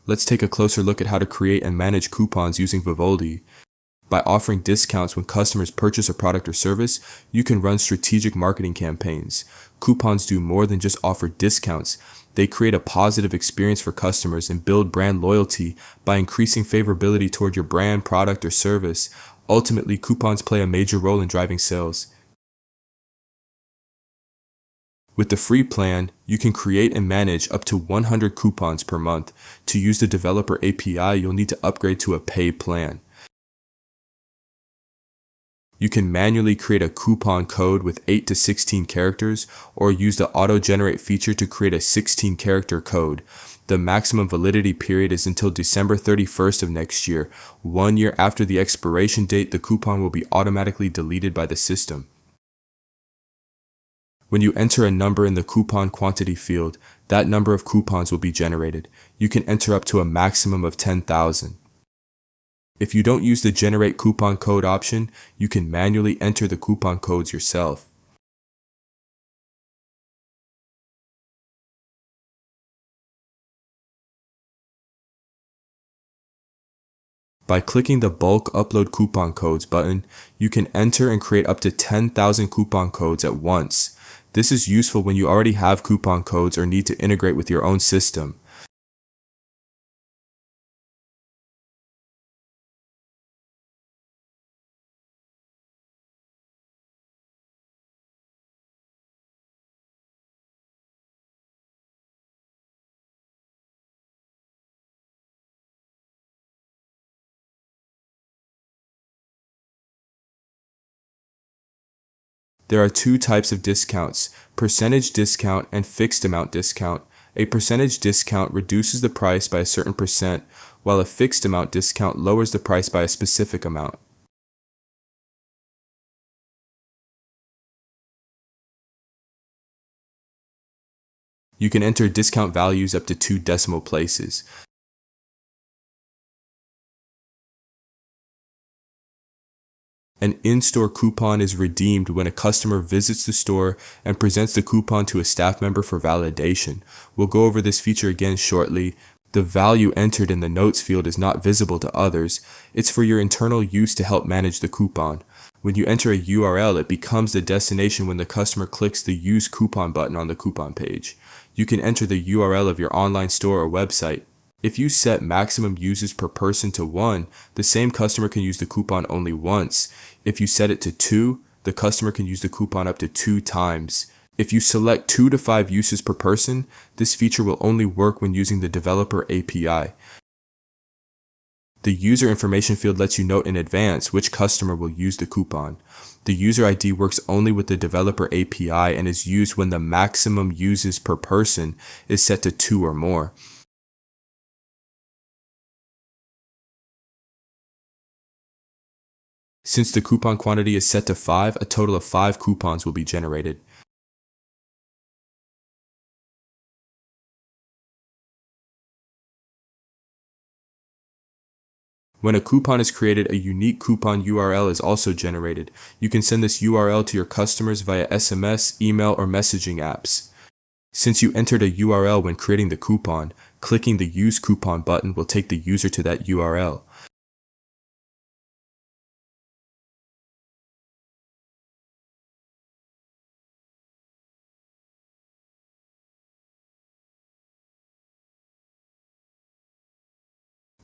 let's take a closer look at how to create and manage coupons using Vivaldi. By offering discounts when customers purchase a product or service, you can run strategic marketing campaigns. Coupons do more than just offer discounts. They create a positive experience for customers and build brand loyalty by increasing favorability toward your brand, product, or service. Ultimately, coupons play a major role in driving sales. With the free plan, you can create and manage up to 100 coupons per month. To use the developer API, you'll need to upgrade to a paid plan. You can manually create a coupon code with 8 to 16 characters or use the auto-generate feature to create a 16-character code. The maximum validity period is until December 31st of next year. 1 year after the expiration date, the coupon will be automatically deleted by the system. When you enter a number in the coupon quantity field, that number of coupons will be generated. You can enter up to a maximum of 10,000. If you don't use the Generate Coupon Code option, you can manually enter the coupon codes yourself. By clicking the Bulk Upload Coupon Codes button, you can enter and create up to 10,000 coupon codes at once. This is useful when you already have coupon codes or need to integrate with your own system. There are two types of discounts, percentage discount and fixed amount discount. A percentage discount reduces the price by a certain percent, while a fixed amount discount lowers the price by a specific amount. You can enter discount values up to 2 decimal places. An in-store coupon is redeemed when a customer visits the store and presents the coupon to a staff member for validation. We'll go over this feature again shortly. The value entered in the notes field is not visible to others. It's for your internal use to help manage the coupon. When you enter a URL, it becomes the destination when the customer clicks the Use Coupon button on the coupon page. You can enter the URL of your online store or website. If you set maximum uses per person to 1, the same customer can use the coupon only once. If you set it to 2, the customer can use the coupon up to 2 times. If you select 2 to 5 uses per person, this feature will only work when using the developer API. The user information field lets you note in advance which customer will use the coupon. The user ID works only with the developer API and is used when the maximum uses per person is set to 2 or more. Since the coupon quantity is set to 5, a total of 5 coupons will be generated. When a coupon is created, a unique coupon URL is also generated. You can send this URL to your customers via SMS, email, or messaging apps. Since you entered a URL when creating the coupon, clicking the Use Coupon button will take the user to that URL.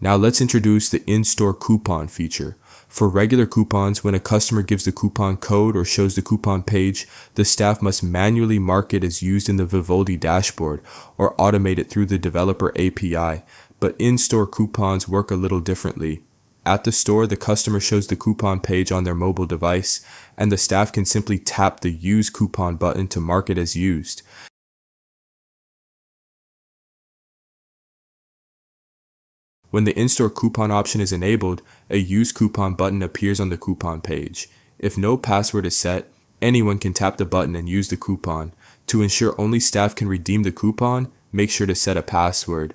Now let's introduce the in-store coupon feature. For regular coupons, when a customer gives the coupon code or shows the coupon page, the staff must manually mark it as used in the Vivaldi dashboard or automate it through the developer API. But in-store coupons work a little differently. At the store, the customer shows the coupon page on their mobile device, and the staff can simply tap the Use Coupon button to mark it as used. When the in-store coupon option is enabled, a Use Coupon button appears on the coupon page. If no password is set, anyone can tap the button and use the coupon. To ensure only staff can redeem the coupon, make sure to set a password.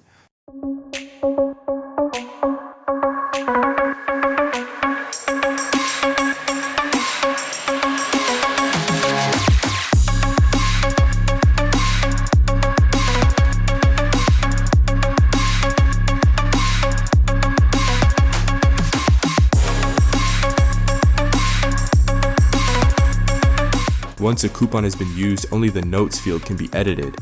Once a coupon has been used, only the notes field can be edited.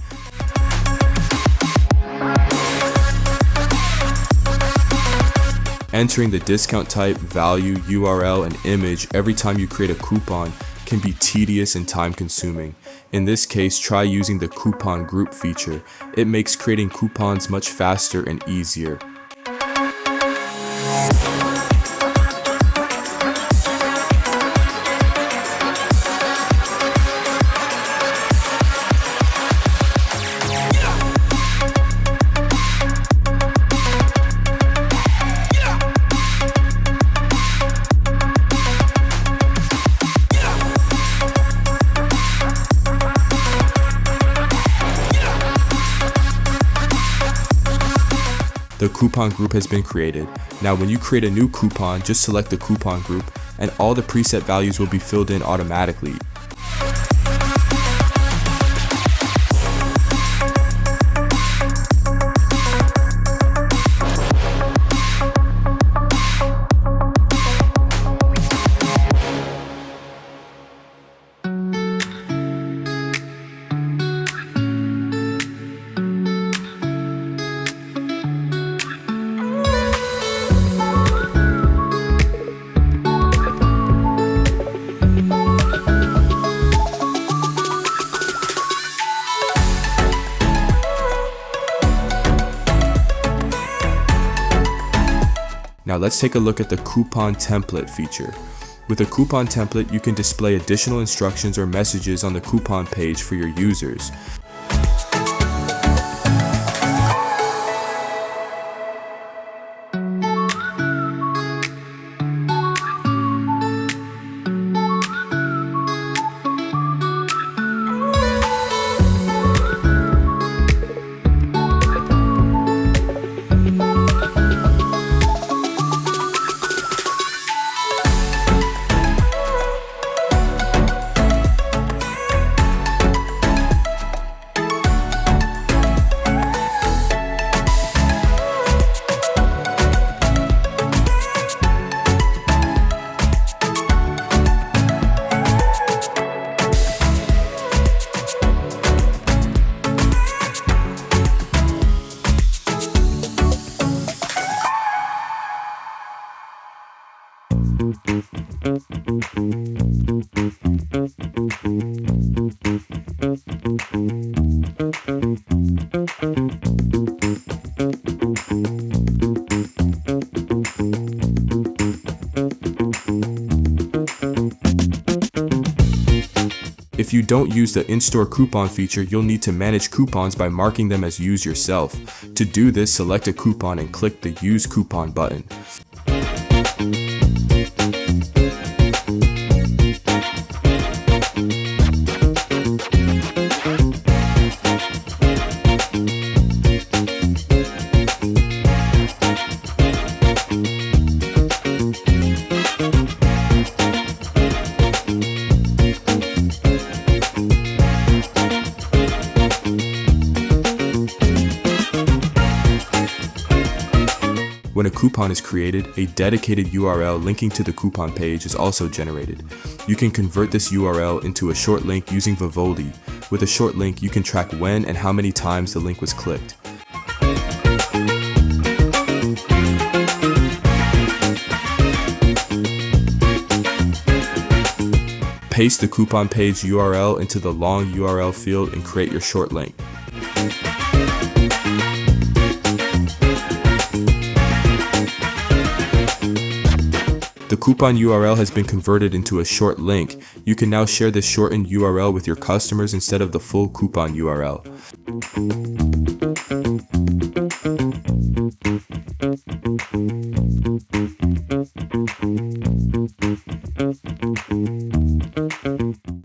Entering the discount type, value, URL, and image every time you create a coupon can be tedious and time-consuming. In this case, try using the coupon group feature. It makes creating coupons much faster and easier. The coupon group has been created. Now when you create a new coupon, just select the coupon group and all the preset values will be filled in automatically. Now let's take a look at the coupon template feature. With a coupon template, you can display additional instructions or messages on the coupon page for your users. If you don't use the in-store coupon feature, you'll need to manage coupons by marking them as use yourself. To do this, select a coupon and click the Use Coupon button. When a coupon is created, a dedicated URL linking to the coupon page is also generated. You can convert this URL into a short link using Vivaldi. With a short link, you can track when and how many times the link was clicked. Paste the coupon page URL into the long URL field and create your short link. The coupon URL has been converted into a short link. You can now share this shortened URL with your customers instead of the full coupon URL.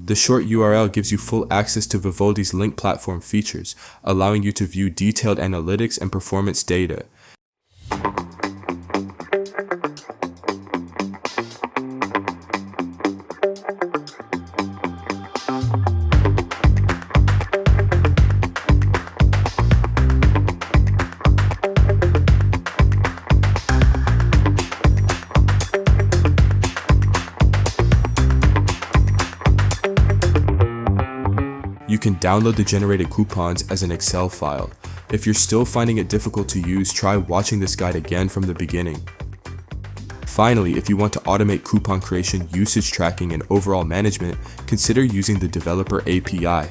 The short URL gives you full access to Vivaldi's link platform features, allowing you to view detailed analytics and performance data. can download the generated coupons as an Excel file. If you're still finding it difficult to use, try watching this guide again from the beginning. Finally, if you want to automate coupon creation, usage tracking, and overall management, consider using the Developer API.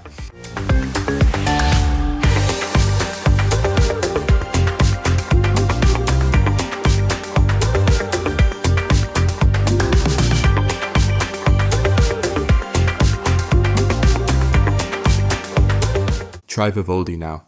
Try Vivaldi now.